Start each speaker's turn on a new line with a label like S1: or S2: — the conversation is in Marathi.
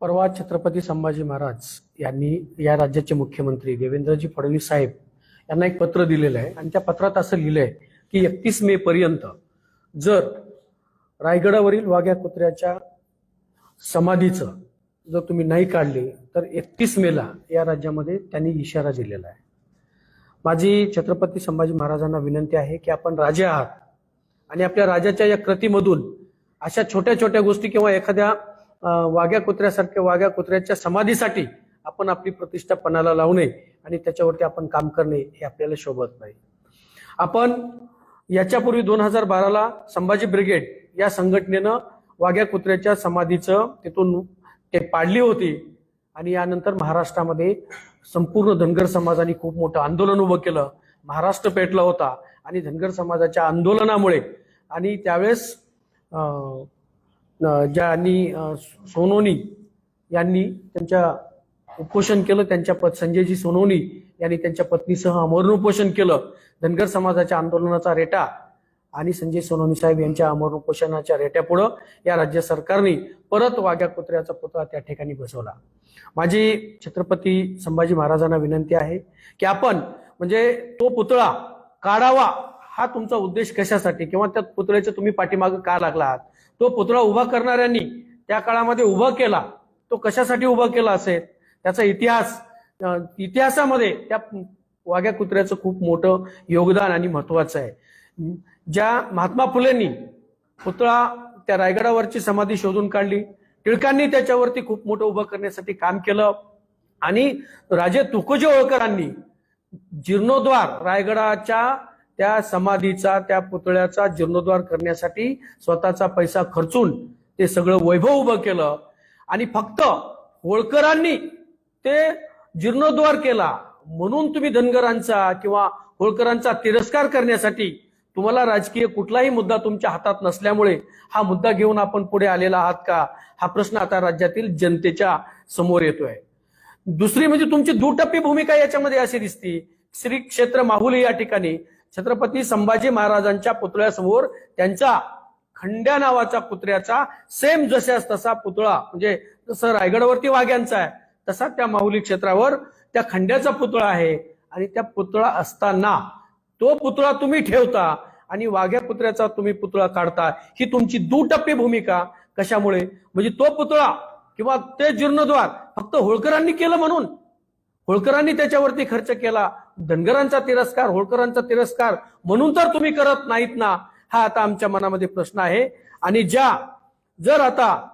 S1: परवा छत्रपती संभाजी महाराज यांनी या राज्याचे मुख्यमंत्री देवेंद्रजी फडणवीस साहेब यांना एक पत्र दिलेलं आहे आणि त्या पत्रात असं लिहिलंय की 31 मे पर्यंत जर रायगडावरील वाघ्या कुत्र्याच्या समाधीचं जर तुम्ही नाही काढले तर 31 मेला या राज्यामध्ये त्यांनी इशारा दिलेला आहे। माझी छत्रपती संभाजी महाराजांना विनंती आहे की आपण राजे आहात आणि आपल्या राजाच्या या कृतीमधून अशा छोट्या छोट्या गोष्टी किंवा एखाद्या वाघ्या कुत्र्याच्या समाधीसाठी आपण आपली प्रतिष्ठा पणाला लावू नये आणि त्याच्यावरती आपण काम करणे हे आपल्याला शोभत नाही। आपण याच्यापूर्वी 2012ला संभाजी ब्रिगेड या संघटनेनं वाघ्या कुत्र्याच्या समाधीचं तिथून ते पाडली होती आणि यानंतर महाराष्ट्रामध्ये संपूर्ण धनगर समाजाने खूप मोठं आंदोलन उभं केलं। महाराष्ट्र पेटला होता आणि धनगर समाजाच्या आंदोलनामुळे आणि त्यावेळेस ज्यांनी सोनवणी यांनी त्यांच्या उपोषण केलं, त्यांच्या संजयजी सोनवणी यांनी त्यांच्या पत्नीसह आमरण उपोषण केलं। धनगर समाजाच्या आंदोलनाचा रेटा आणि संजय सोनवणी साहेब यांच्या आमरण उपोषणाच्या रेट्यापुढे या राज्य सरकारने परत वाघ्या कुत्र्याचा पुतळा त्या ठिकाणी बसवला। माझी छत्रपती संभाजी महाराजांना विनंती आहे की आपण म्हणजे तो पुतळा काढावा हा तुमचा उद्देश कशासाठी किंवा त्या पुतळ्याच्या तुम्ही पाठीमागे का लागला आहात? तो पुतळा उभा करणाऱ्यांनी त्या काळामध्ये उभा केला, तो कशासाठी उभा केला असेल त्याचा इतिहासामध्ये त्या वाघ्या कुत्र्याचं खूप मोठं योगदान आणि महत्वाचं आहे। ज्या महात्मा फुलेंनी पुतळा त्या रायगडावरची समाधी शोधून काढली, टिळकांनी त्याच्यावरती खूप मोठं उभं करण्यासाठी काम केलं आणि राजे तुकोजी होळकरांनी जीर्णोद्वार रायगडाच्या त्या समाधीचा त्या पुतळ्याचा जीर्णोद्वार करण्यासाठी स्वतःचा पैसा खर्चून ते सगळं वैभव उभं केलं आणि फक्त होळकरांनी ते जीर्णोद्वार केला म्हणून तुम्ही धनगरांचा किंवा होळकरांचा तिरस्कार करण्यासाठी तुम्हाला राजकीय कुठलाही मुद्दा तुमच्या हातात नसल्यामुळे हा मुद्दा घेऊन आपण पुढे आलेला आहात का हा प्रश्न आता राज्यातील जनतेच्या समोर येतोय। दुसरी म्हणजे तुमची दुटप्पी भूमिका याच्यामध्ये अशी दिसती। श्री क्षेत्र माहुली या ठिकाणी छत्रपती संभाजी महाराजांच्या पुतळ्यासमोर त्यांचा खंड्या नावाचा कुत्र्याचा सेम जशास तसा पुतळा म्हणजे जसं रायगडावरती वाघ्यांचा आहे तसा त्या माहुली क्षेत्रावर त्या खंड्याचा पुतळा आहे आणि त्या पुतळा असताना तो पुतळा तुम्ही ठेवता आणि वाघ्या कुत्र्याचा तुम्ही पुतळा काढता, ही तुमची दुटप्पी भूमिका कशामुळे? म्हणजे तो पुतळा किंवा ते जीर्णोद्वार फक्त होळकरांनी केलं म्हणून होळकरांनी त्याच्यावरती खर्च केला, धनगरांचा तिरस्कार होळकरांचा तिरस्कार म्हणून तर तुम्ही करत नाहीत ना, हा आता आमच्या मनामध्ये प्रश्न आहे। आणि जर आता